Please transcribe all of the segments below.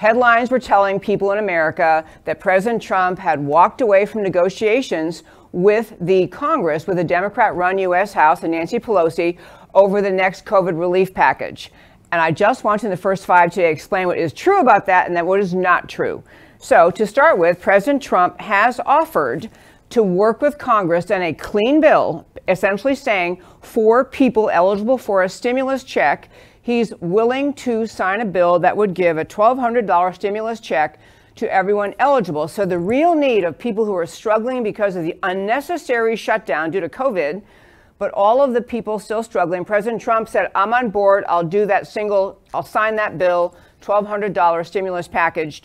Headlines were telling people in America that President Trump had walked away from negotiations with the Congress, with the Democrat-run U.S. House and Nancy Pelosi, over the next COVID relief package. And I just want to, in the first 5 today, explain what is true about that and then what is not true. So to start with, President Trump has offered to work with Congress on a clean bill, essentially saying for people eligible for a stimulus check, he's willing to sign a bill that would give a $1,200 stimulus check to everyone eligible. So the real need of people who are struggling because of the unnecessary shutdown due to COVID, but all of the people still struggling, President Trump said, I'm on board, I'll do that I'll sign that bill, $1,200 stimulus package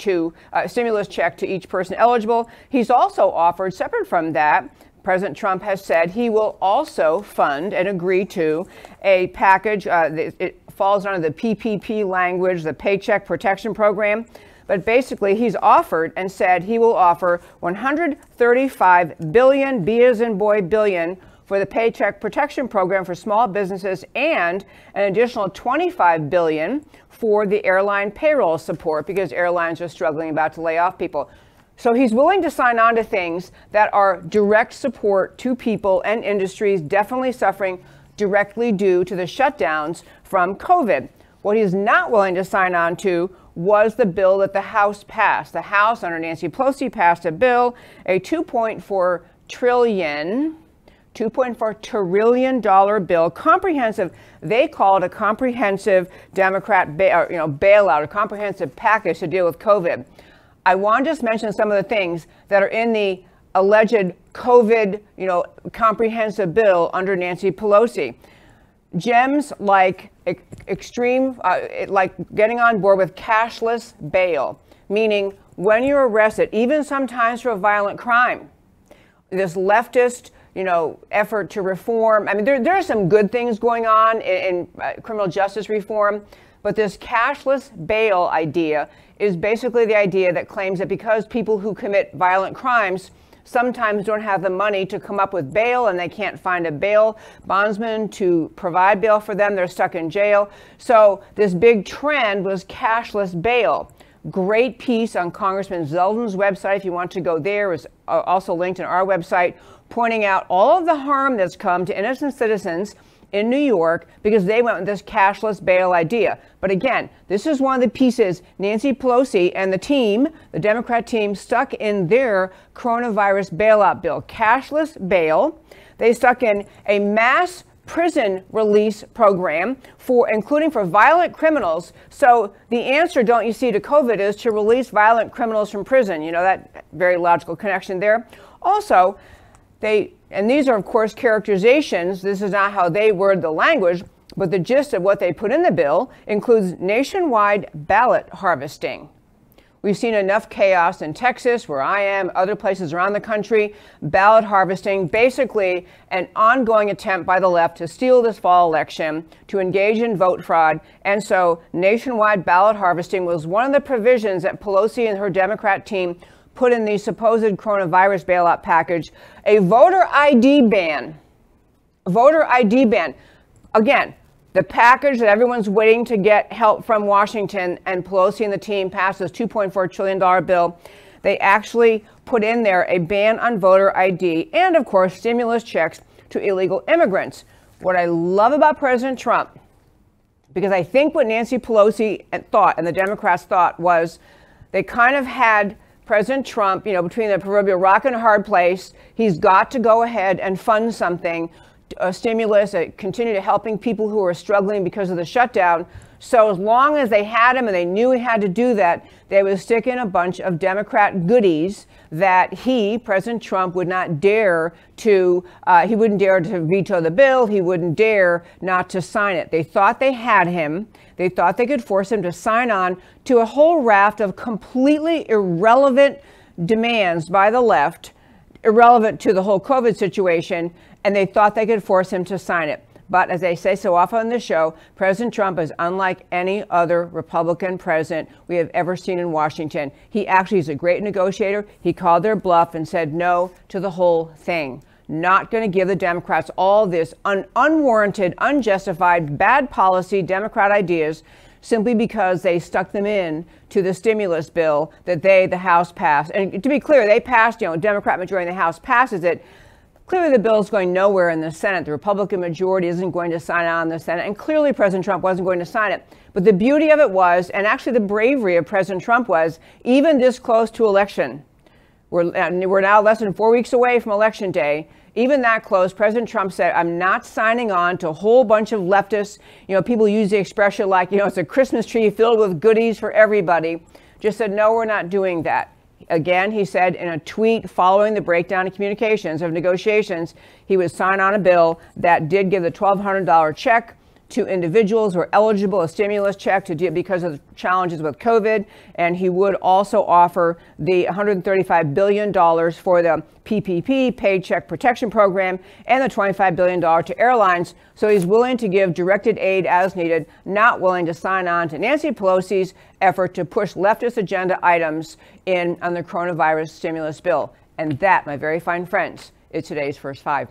stimulus check to each person eligible. He's also offered, separate from that, President Trump has said he will also fund and agree to a package. It falls under the PPP language, the Paycheck Protection Program. But basically, he's offered and said he will offer $135 billion, B as in boy, billion, for the Paycheck Protection Program for small businesses and an additional $25 billion for the airline payroll support because airlines are struggling about to lay off people. So he's willing to sign on to things that are direct support to people and industries definitely suffering directly due to the shutdowns from COVID. What he's not willing to sign on to was the bill that the House passed. The House, under Nancy Pelosi, passed a bill, a $2.4 trillion bill, comprehensive. They call it a comprehensive Democrat bailout, a comprehensive package to deal with COVID. I want to just mention some of the things that are in the alleged COVID, comprehensive bill under Nancy Pelosi. Gems like like getting on board with cashless bail, meaning when you're arrested, even sometimes for a violent crime, this leftist, effort to reform. I mean, there are some good things going on in criminal justice reform, but this cashless bail idea is basically the idea that claims that because people who commit violent crimes sometimes don't have the money to come up with bail and they can't find a bail bondsman to provide bail for them, they're stuck in jail. So this big trend was cashless bail. Great piece on Congressman Zeldin's website. If you want to go there, is also linked in our website, pointing out all of the harm that's come to innocent citizens in New York because they went with this cashless bail idea. But again, this is one of the pieces Nancy Pelosi and the team, the Democrat team, stuck in their coronavirus bailout bill. Cashless bail. They stuck in a mass prison release program including for violent criminals. So the answer, don't you see, to COVID is to release violent criminals from prison. That very logical connection there. Also, and these are, of course, characterizations. This is not how they word the language, but the gist of what they put in the bill includes nationwide ballot harvesting. We've seen enough chaos in Texas, where I am, other places around the country, ballot harvesting, basically an ongoing attempt by the left to steal this fall election, to engage in vote fraud. And so nationwide ballot harvesting was one of the provisions that Pelosi and her Democrat team put in the supposed coronavirus bailout package. A voter ID ban. Voter ID ban. Again, the package that everyone's waiting to get help from Washington, and Pelosi and the team passed this $2.4 trillion bill. They actually put in there a ban on voter ID and, of course, stimulus checks to illegal immigrants. What I love about President Trump, because I think what Nancy Pelosi thought and the Democrats thought was they kind of had President Trump, between the proverbial rock and a hard place. He's got to go ahead and fund something, a stimulus, continue to helping people who are struggling because of the shutdown. So as long as they had him and they knew he had to do that, they would stick in a bunch of Democrat goodies that President Trump, would not dare to, he wouldn't dare to veto the bill. He wouldn't dare not to sign it. They thought they had him. They thought they could force him to sign on to a whole raft of completely irrelevant demands by the left, irrelevant to the whole COVID situation, and they thought they could force him to sign it. But as I say so often on this show, President Trump is unlike any other Republican president we have ever seen in Washington. He actually is a great negotiator. He called their bluff and said no to the whole thing. Not going to give the Democrats all this unwarranted, unjustified, bad policy Democrat ideas. simply because they stuck them in to the stimulus bill that the House passed. And to be clear, they passed, a Democrat majority in the House passes it. Clearly, the bill is going nowhere in the Senate. The Republican majority isn't going to sign on in the Senate, and clearly President Trump wasn't going to sign it. But the beauty of it was, and actually the bravery of President Trump was, even this close to election, we're now less than 4 weeks away from Election Day, even that close, President Trump said, I'm not signing on to a whole bunch of leftists. People use the expression like, it's a Christmas tree filled with goodies for everybody. Just said, no, we're not doing that. Again, he said in a tweet following the breakdown in communications of negotiations, he would sign on a bill that did give the $1,200 check to individuals who are eligible, a stimulus check because of the challenges with COVID. And he would also offer the $135 billion for the PPP, Paycheck Protection Program, and the $25 billion to airlines. So he's willing to give directed aid as needed, not willing to sign on to Nancy Pelosi's effort to push leftist agenda items on the coronavirus stimulus bill. And that, my very fine friends, is today's First Five.